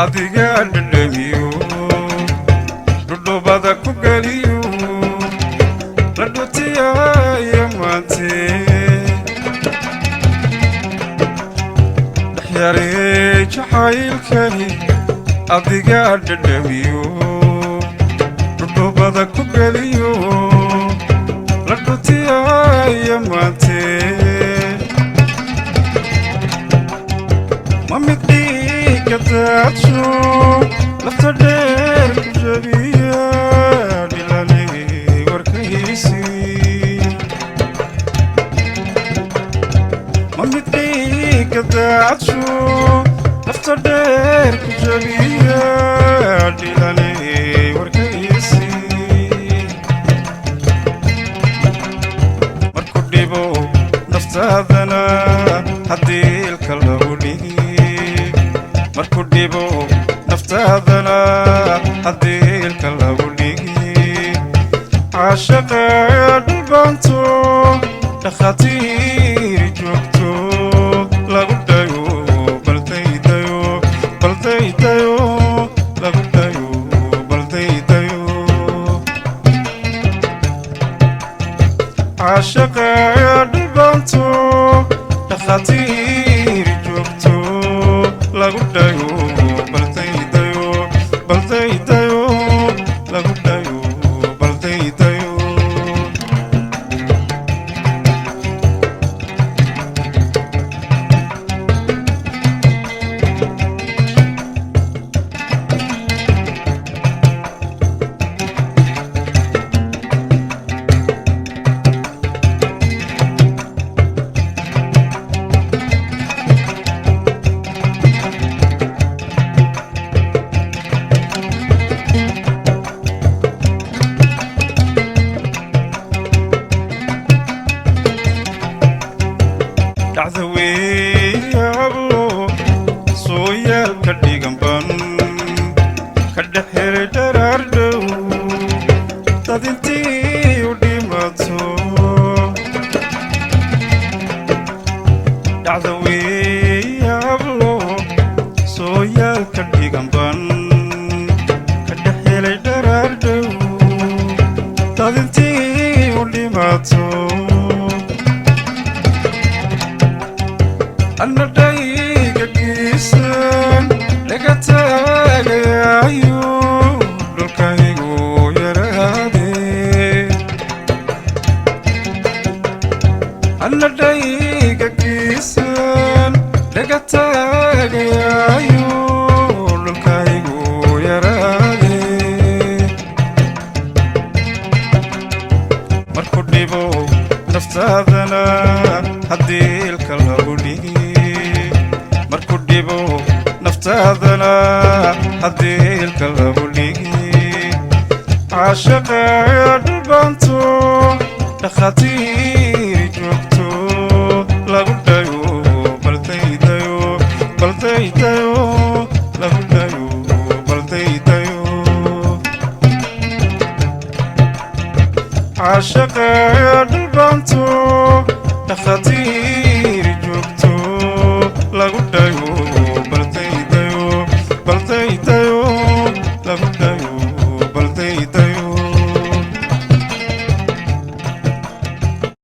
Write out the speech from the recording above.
adiga dhadhamiyo dhudhubada ku geliyo la dhutiyaya maante dhexyarey jacaylkani adiga dhadhamiyo dhudhubada ku geliyo la dhutiyaya maante mamidhi كتاتشو لفتدير كجبيا دلالي وركيسي ممدي كتاتشو لفتدير كجبيا دلالي وركيسي مركو ديبو نفتاذنا هدي الكلابولي markuu dhibo naftaadana haddii ilka lagu dhigi caashaqa dhulbaanto dhakhaatiiri joogto lagu dhayo baldaydayo baldaydayo lagu dhayo baldaydayo caashaqa dhulbaanto dhakhaatiiri joogto lagu dhayo baldaydayo baldaydayo lagu dhayo baldaydayo dacdawe yaablo sooyaal ka dhigan ban ka dhexhelay dharaar dhow dad intii u dhimato dacdawe yaablo sooyaal ka dhigan ban ka dhexhelay dharaar dhow dad intii u dhimato أنا دايقة كيسان لقتاك يا عيون للكايقو يرادي أنا دايقة كيسان لقتاك يا عيون للكايقو يرادي مركو ديبو نفتاذنا هدي الكلابو ديجي markuu dhibo naftaadana haddii ilka lagu dhigi caashaqa dhulbaanto dhakhaatiiri joogto lagu dhayo baldaydayo baldaydayo lagu dhayo baldaydayo caashaqa dhulbaanto dhakhaatiiri joogto lagu dhayo baldaydayo baldaydayo